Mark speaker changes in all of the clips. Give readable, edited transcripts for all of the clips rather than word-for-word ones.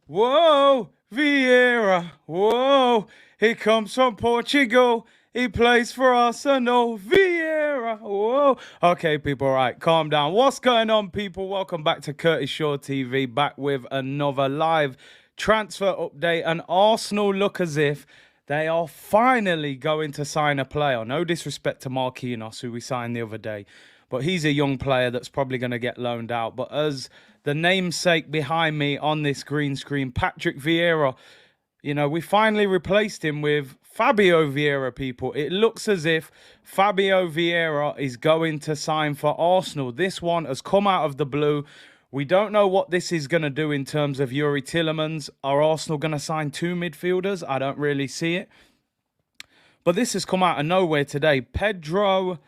Speaker 1: Whoa, Vieira. Whoa, he comes from Portugal. He plays for Arsenal. Vieira. Whoa. Okay, people, right, calm down. What's going on, people? Welcome back to Curtis Shaw TV, back with another live transfer update. And Arsenal look as if they are finally going to sign a player. No disrespect to Marquinhos, who we signed the other day, but he's a young player that's probably going to get loaned out. But as the namesake behind me on this green screen, Patrick Vieira, we finally replaced him with Fabio Vieira, people. It looks as if Fabio Vieira is going to sign for Arsenal. This one has come out of the blue. We don't know what this is going to do in terms of Yuri Tillemans. Are Arsenal going to sign two midfielders? I don't really see it. But this has come out of nowhere today. Pedro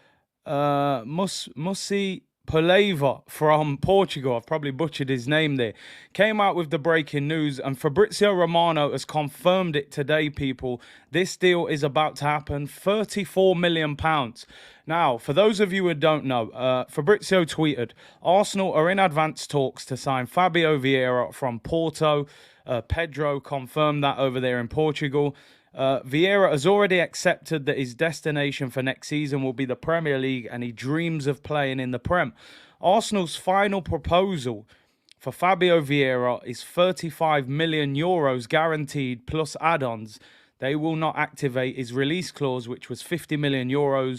Speaker 1: Musi Poleva from Portugal, I've probably butchered his name there, came out with the breaking news, and Fabrizio Romano has confirmed it today, people. This deal is about to happen, £34 million. Now, for those of you who don't know, Fabrizio tweeted, Arsenal are in advanced talks to sign Fabio Vieira from Porto. Pedro confirmed that over there in Portugal. Vieira has already accepted that his destination for next season will be the Premier League, and he dreams of playing in the Prem. Arsenal's final proposal for Fabio Vieira is €35 million guaranteed plus add-ons. They will not activate his release clause, which was €50 million.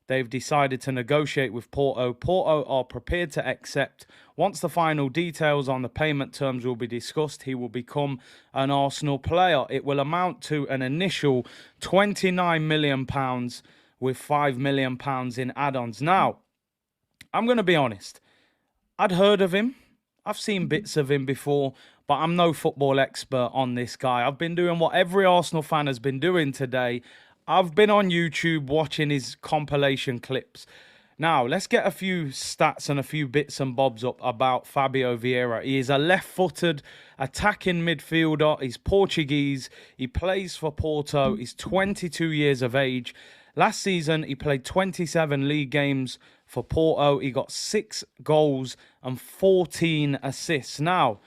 Speaker 1: They've decided to negotiate with Porto. Porto are prepared to accept. Once the final details on the payment terms will be discussed, he will become an Arsenal player. It will amount to an initial £29 million with £5 million in add-ons. Now, I'm going to be honest. I'd heard of him. I've seen bits of him before, but I'm no football expert on this guy. I've been doing what every Arsenal fan has been doing today. I've been on YouTube watching his compilation clips. Now, let's get a few stats and a few bits and bobs up about Fabio Vieira. He is a left-footed attacking midfielder. He's Portuguese. He plays for Porto. He's 22 years of age. Last season, he played 27 league games for Porto. He got 6 goals and 14 assists. Now,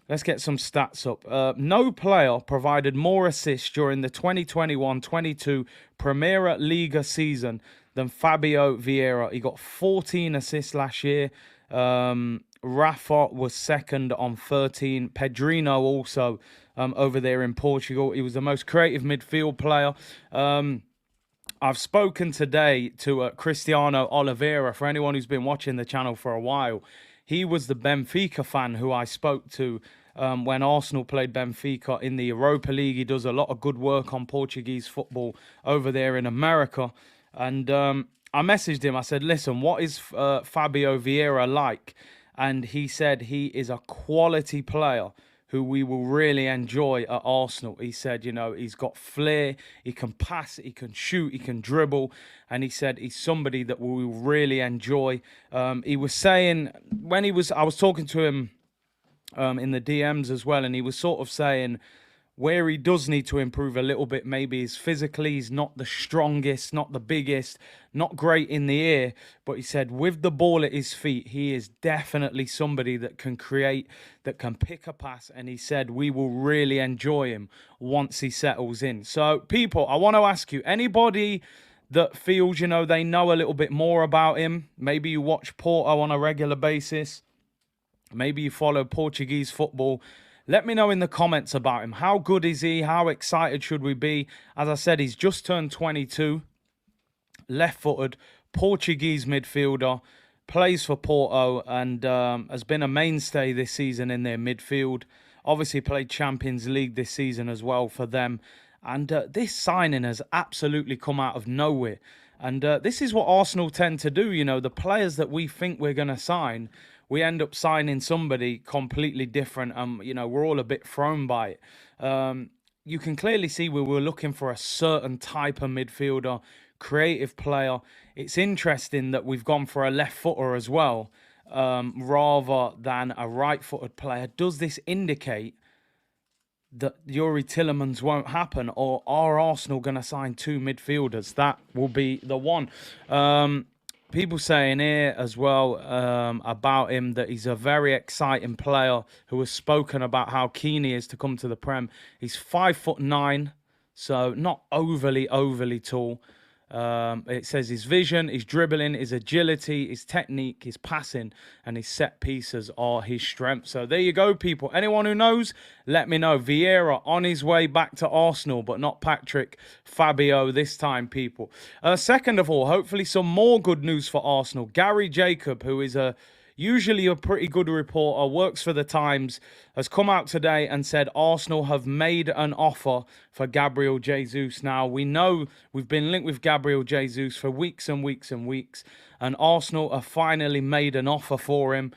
Speaker 1: let's get some stats up. No player provided more assists during the 2021-22 Primeira Liga season than Fabio Vieira. He got 14 assists last year. Rafa was second on 13. Pedrinho also over there in Portugal. He was the most creative midfield player. I've spoken today to Cristiano Oliveira. For anyone who's been watching the channel for a while, he was the Benfica fan who I spoke to when Arsenal played Benfica in the Europa League. He does a lot of good work on Portuguese football over there in America. And I messaged him. I said, listen, what is Fabio Vieira like? And he said he is a quality player who we will really enjoy at Arsenal. He said, he's got flair, he can pass, he can shoot, he can dribble. And he said he's somebody that we will really enjoy. He was saying, I was talking to him in the DMs as well, and he was sort of saying where he does need to improve a little bit maybe is physically. He's not the strongest, not the biggest, not great in the air, but he said with the ball at his feet, he is definitely somebody that can create, that can pick a pass, and he said we will really enjoy him once he settles in. So, people, I want to ask you, anybody that feels, they know a little bit more about him, maybe you watch Porto on a regular basis, maybe you follow Portuguese football, let me know in the comments about him. How good is he? How excited should we be? As I said, he's just turned 22. Left-footed, Portuguese midfielder. Plays for Porto and has been a mainstay this season in their midfield. Obviously played Champions League this season as well for them. And this signing has absolutely come out of nowhere. And this is what Arsenal tend to do. The players that we think we're going to sign, we end up signing somebody completely different. We're all a bit thrown by it. You can clearly see we were looking for a certain type of midfielder, creative player. It's interesting that we've gone for a left footer as well, rather than a right-footed player. Does this indicate that Yuri Tillemans won't happen, or are Arsenal going to sign two midfielders? That will be the one. people saying here as well about him that he's a very exciting player who has spoken about how keen he is to come to the Prem. He's 5'9", so not overly tall. It says his vision, his dribbling, his agility, his technique, his passing, and his set pieces are his strengths. So there you go, people. Anyone who knows, let me know. Vieira on his way back to Arsenal, but not Patrick, Fabio this time, people. Second of all, hopefully some more good news for Arsenal. Gary Jacob, who is usually a pretty good reporter, works for the Times, has come out today and said Arsenal have made an offer for Gabriel Jesus. Now, we know we've been linked with Gabriel Jesus for weeks and weeks and weeks, and Arsenal have finally made an offer for him.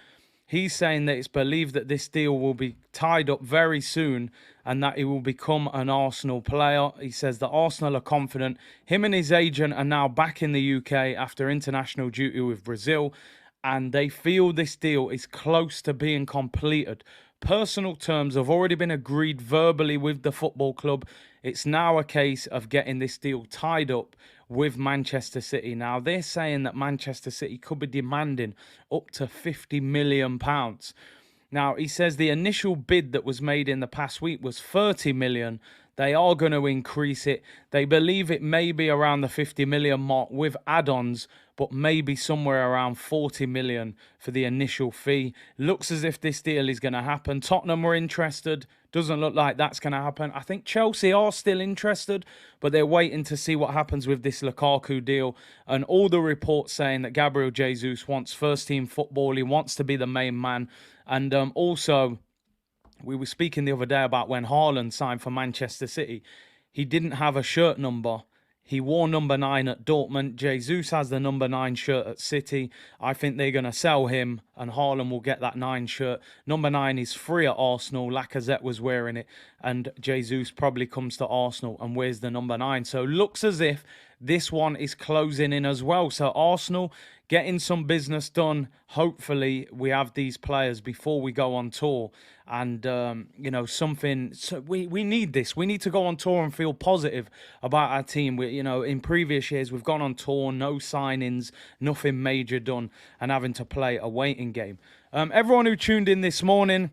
Speaker 1: He's saying that it's believed that this deal will be tied up very soon and that he will become an Arsenal player. He says that Arsenal are confident. Him and his agent are now back in the UK after international duty with Brazil, and they feel this deal is close to being completed. Personal terms have already been agreed verbally with the football club. It's now a case of getting this deal tied up with Manchester City. Now, they're saying that Manchester City could be demanding up to £50 million. Now, he says the initial bid that was made in the past week was 30 million. They are going to increase it. They believe it may be around the 50 million mark with add-ons, but maybe somewhere around 40 million for the initial fee. Looks as if this deal is going to happen. Tottenham were interested. Doesn't look like that's going to happen. I think Chelsea are still interested, but they're waiting to see what happens with this Lukaku deal. And all the reports saying that Gabriel Jesus wants first-team football. He wants to be the main man. And also, we were speaking the other day about when Haaland signed for Manchester City. He didn't have a shirt number. He wore number 9 at Dortmund. Jesus has the number 9 shirt at City. I think they're going to sell him and Haaland will get that 9 shirt. Number 9 is free at Arsenal. Lacazette was wearing it. And Jesus probably comes to Arsenal and wears the number 9. So looks as if this one is closing in as well. So Arsenal getting some business done. Hopefully we have these players before we go on tour. And, something... So we need this. We need to go on tour and feel positive about our team. In previous years, we've gone on tour, no signings, nothing major done, and having to play a waiting game. Everyone who tuned in this morning,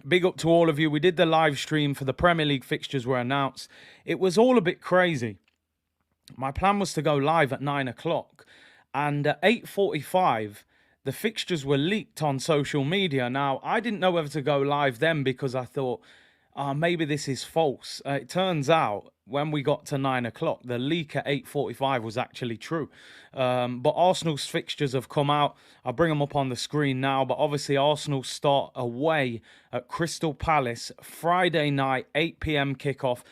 Speaker 1: big up to all of you. We did the live stream for the Premier League fixtures were announced. It was all a bit crazy. My plan was to go live at 9 o'clock. And at 8:45, the fixtures were leaked on social media. Now, I didn't know whether to go live then because I thought, maybe this is false. It turns out, when we got to 9 o'clock, the leak at 8:45 was actually true. But Arsenal's fixtures have come out. I'll bring them up on the screen now. But obviously, Arsenal start away at Crystal Palace Friday night, 8 p.m. kickoff.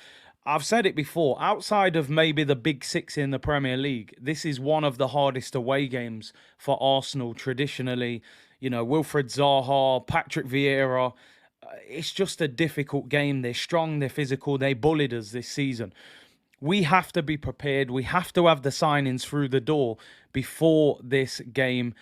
Speaker 1: I've said it before, outside of maybe the big six in the Premier League, this is one of the hardest away games for Arsenal traditionally. Wilfried Zaha, Patrick Vieira, it's just a difficult game. They're strong, they're physical, they bullied us this season. We have to be prepared. We have to have the signings through the door before this game.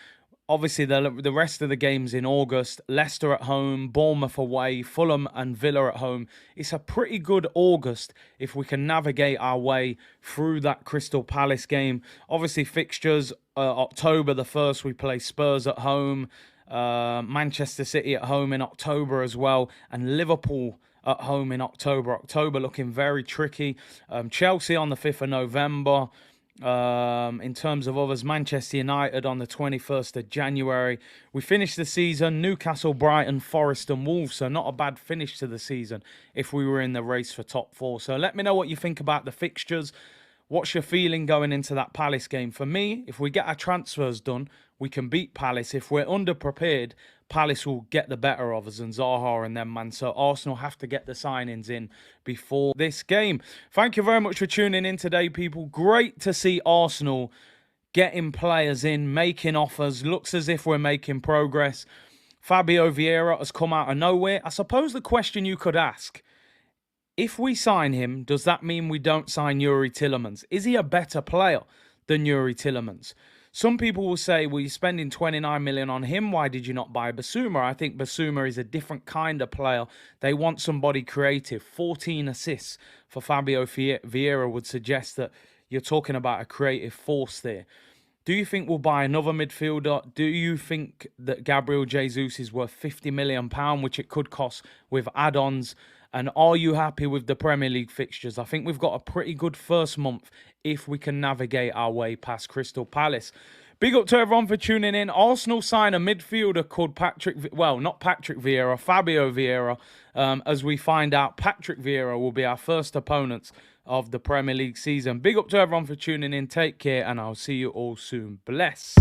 Speaker 1: Obviously, the rest of the games in August, Leicester at home, Bournemouth away, Fulham and Villa at home. It's a pretty good August if we can navigate our way through that Crystal Palace game. Obviously, fixtures, October the 1st, we play Spurs at home, Manchester City at home in October as well, and Liverpool at home in October. October looking very tricky. Chelsea on the 5th of November. In terms of others, Manchester United on the 21st of January. We finished the season, Newcastle, Brighton, Forest and Wolves. So not a bad finish to the season if we were in the race for top 4. So let me know what you think about the fixtures. What's your feeling going into that Palace game? For me, if we get our transfers done, we can beat Palace. If we're underprepared, Palace will get the better of us and Zaha and them, man. So Arsenal have to get the signings in before this game. Thank you very much for tuning in today, people. Great to see Arsenal getting players in, making offers. Looks as if we're making progress. Fabio Vieira has come out of nowhere. I suppose the question you could ask, if we sign him, does that mean we don't sign Yuri Tillemans? Is he a better player than Yuri Tillemans? Some people will say, well, you're spending 29 million on him. Why did you not buy Basuma? I think Basuma is a different kind of player. They want somebody creative. 14 assists for Fabio Vieira would suggest that you're talking about a creative force there. Do you think we'll buy another midfielder? Do you think that Gabriel Jesus is worth £50 million, which it could cost with add-ons? And are you happy with the Premier League fixtures? I think we've got a pretty good first month if we can navigate our way past Crystal Palace. Big up to everyone for tuning in. Arsenal sign a midfielder called not Patrick Vieira, Fabio Vieira. As we find out, Patrick Vieira will be our first opponents of the Premier League season. Big up to everyone for tuning in. Take care, and I'll see you all soon. Bless.